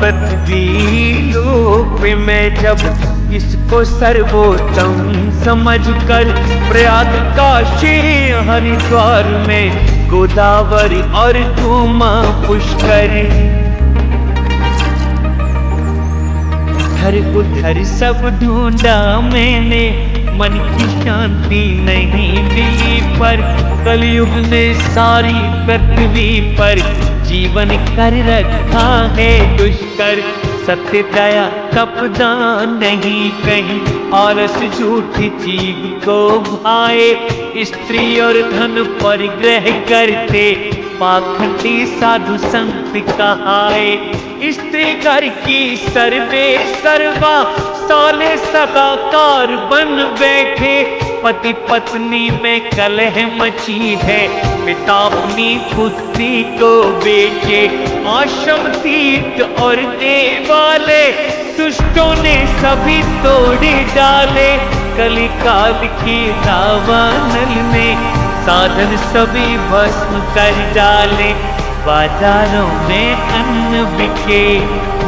पृथ्वी लोक में जब इसको सर्वोत्तम समझकर प्रयाग काशी हरिद्वार में गोदावरी और धूमा पुष्कर इधर उधर सब ढूंढा मैंने, मन की शांति नहीं मिली। पर कलयुग ने सारी पृथ्वी पर जीवन कर रखा है दुष्कर। सत्य दया तपदान नहीं कहीं, आलस झूठी चीज को भाए। स्त्री और धन परिग्रह करते पाखंडी साधु संत कहाए। स्त्री घर की सर्वे सर्वा, साले सदाकार बन बैठे। पति पत्नी में कलह मची है, पिता अपनी पुत्री को बेचे। आश्रम तीर्थ और देवालय दुष्टों ने सभी तोड़ डाले। कलिकाल की दावानल में साधन सभी भस्म कर डाले। बाजारों में अन्न बिके,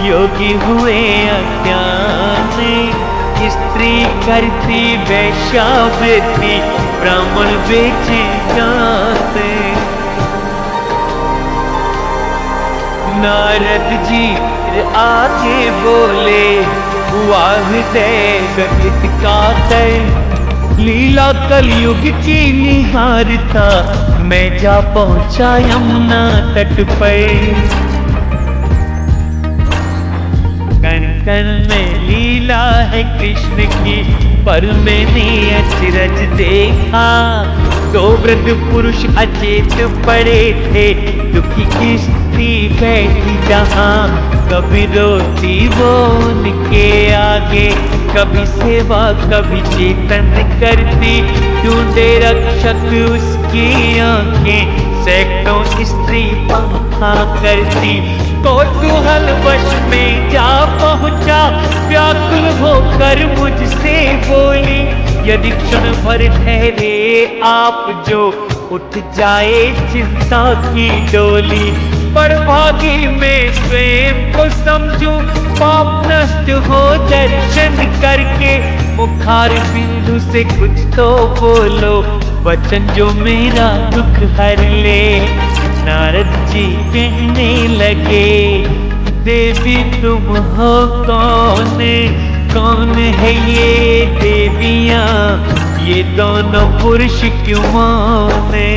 योगी हुए अज्ञानी। स्त्री करती वैश्यावृत्ति, ब्राह्मण बेचे जाते। नारद जी आगे बोले, हुआ हृदय गणित का तय। लीला कलयुग की निहारता, मैं जा पहुंचा यमुना तट पर। कण कण में लीला है कृष्ण की, पर मैंने अचरज देखा। दो वृद्ध पुरुष अचेत पड़े थे, दुखी की स्त्री बैठी जहाँ। कभी रोती वो उनके आगे, कभी सेवा कभी चेतन करती। ढूंढे रक्षक उसकी आंखें, सैकड़ों स्त्री पंखा करती। कौतूहल वश में जा पहुंचा, व्याकुल होकर मुझसे बोली। यदि क्षण भर ठहरे आप जो, उठ जाए चिंता की डोली। बड़भागी में स्वयं को समझूं, पाप नष्ट हो दर्शन करके। मुखार बिंदु से कुछ तो बोलो, वचन जो मेरा दुख हर ले। नारद जी कहने लगे, देवी तुम हो कौन? कौन है ये देवियां, ये दोनों पुरुष क्यों माने?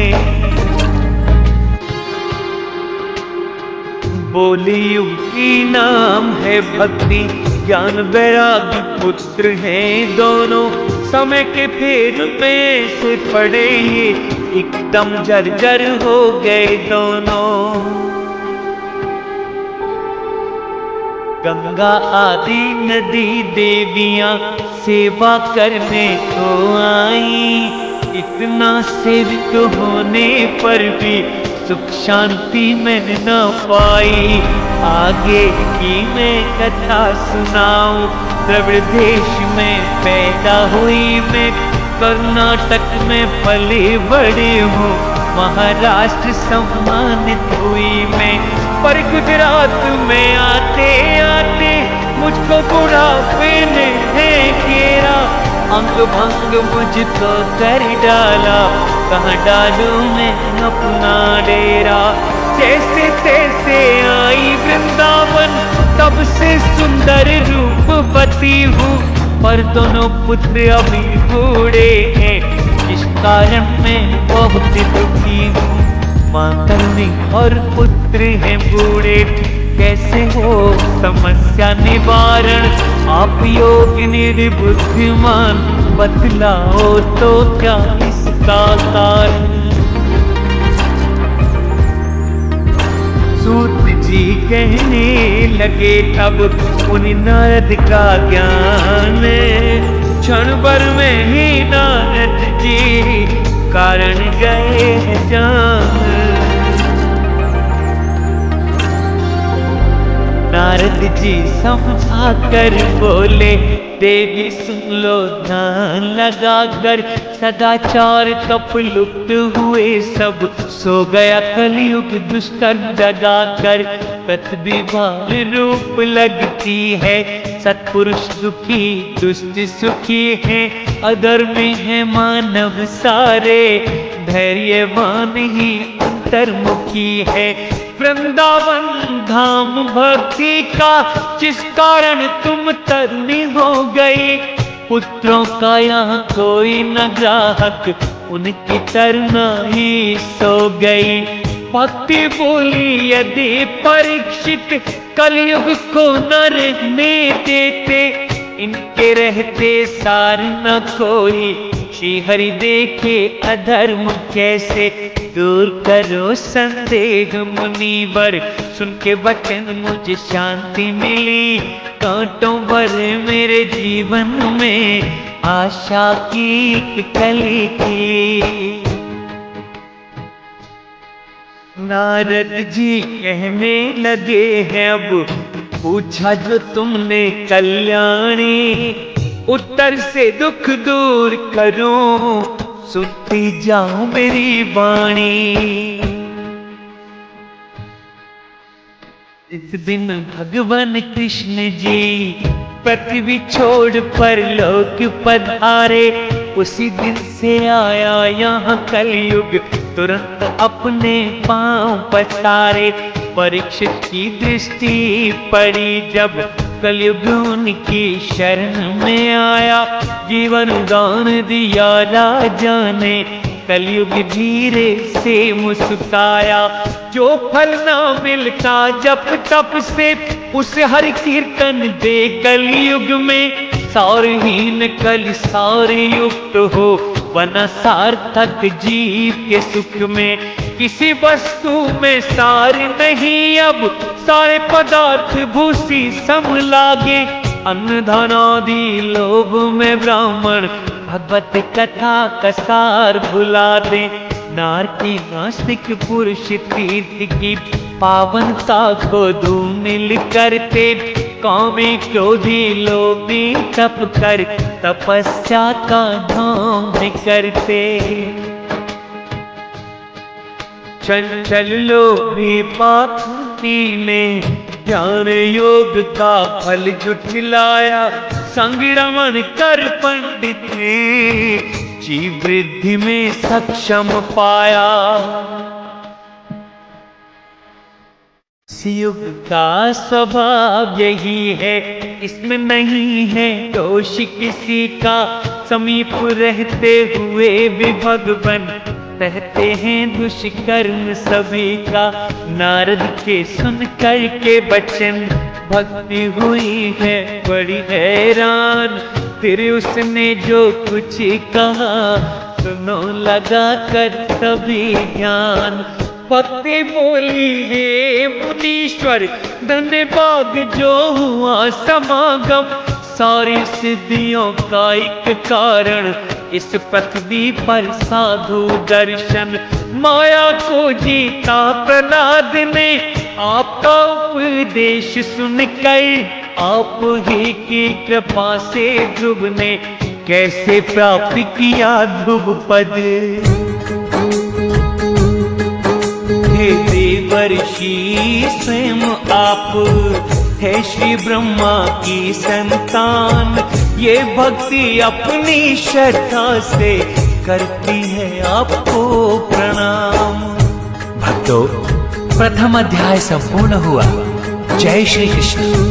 बोली उनकी नाम है भक्ति, ज्ञान वैराग्य पुत्र हैं दोनों। समय के फेर में से पड़े ये, एकदम जर्जर हो गए दोनों। गंगा आदि नदी देवियां सेवा करने को आई। इतना सेवित होने पर भी सुख शांति मैंने न पाई। आगे की मैं कथा सुनाऊं, द्रविड़ देश में पैदा हुई मैं। कर्नाटक में पले बड़े हूँ, महाराष्ट्र सम्मानित हुई मैं। पर गुजरात में आते आते मुझको बुढ़ापे ने है घेरा। अंग भंग मुझको कर डाला, कहाँ डालूं मैं अपना डेरा। जैसे तैसे आई वृंदावन, तब से सुंदर रूपवती हूँ। पर दोनों पुत्र अभी बूढ़े हैं, इस कारण मैं बहुत दुखी हूँ। मातरनी और पुत्र हैं बूढ़े, कैसे हो समस्या निवारण? आप योग निर्बुद्धिमान, बतलाओ तो क्या इसका कारण? सूत जी कहने लगे तब उन्हीं नारद का ज्ञान। क्षण भर में ही नारद जी कारण गए जान। नारद जी समझा कर बोले, देवी सुन लो ध्यान लगा कर, सदाचार तप लुप्त हुए सब, सो गया कलयुग दुष्कर्म जगा कर। प्रतिभाल रूप लगती है, सत्पुरुष दुखी दुष्ट सुखी है, अधर्मी है मानव सारे, धैर्यवान ही अंतर्मुखी है। वृंदावन धाम भक्ति का, जिस कारण तुम तरनी हो गई, पुत्रों का यहाँ कोई न ग्राहक, उनकी तरना ही सो गई। भक्ति बोली यदि परीक्षित, कलयुग को न रहने देते, इनके रहते सार न कोई, श्री हरि देखे अधर्म कैसे। दूर करो संदेह मुनिवर, सुन के वचन मुझे शांति मिली, कांटों भरे मेरे जीवन में, आशा की एक कली खिली। नारद जी कहने लगे हैं अब, पूछा जो तुमने कल्याणी, उत्तर से दुख दूर करूं, सुनती जाओ मेरी वाणी। इस दिन भगवान कृष्ण जी पृथ्वी छोड़ परलोक पधारे, उसी दिन से आया यहाँ कलयुग, तुरंत अपने पांव पसारे। परीक्षित की दृष्टि पड़ी जब, कलयुग उनकी शरण में आया, जीवन दान दिया राजा ने, कलयुग धीरे से मुस्काया। जो फल ना मिलता जप तप से, उसे हरि कीर्तन दे कलयुग में, सारहीन कल सार युक्त हो, बना सार्थक जीव के सुख में। किसी वस्तु में सार नहीं अब, सारे पदार्थ भूसी सम लागे, अन्न धन आदि लोभ में ब्राह्मण, भगवत कथा का सार भुला दे। नार की नास्तिक पुरुष तीर्थ की, पावनता को धूमिल करते, कामी क्रोधी लोभी तप कर, तपस्या का धाम करते। चल लोभी पापी ने, ज्ञान योग का फल जुटिलाया, संग्रमण कर पंडित ने, जीव वृद्धि में सक्षम पाया। युग का स्वभाव यही है, इसमें नहीं है दोष किसी का, समीप रहते हुए भी भगवान सहते हैं दुष्कर्म सभी का। नारद के सुन कर के वचन, भक्ति हुई है बड़ी हैरान, फिर उसने जो कुछ कहा, सुनो लगा कर तभी ज्ञान। भक्ति बोली हे मुनीश्वर, धन्यवाद जो हुआ समागम, सारी सिद्धियों का एक कारण, इस पृथ्वी पर साधु दर्शन। माया को जीता प्रहलाद ने, आपका उपदेश सुनकर, आप ही की कृपा से ध्रुव ने, कैसे प्राप्त किया ध्रुव पद। हे देवर्षि स्वयं आप, है श्री ब्रह्मा की संतान, ये भक्ति अपनी श्रद्धा से करती है आपको प्रणाम। भक्तों, प्रथम अध्याय संपूर्ण हुआ। जय श्री कृष्ण।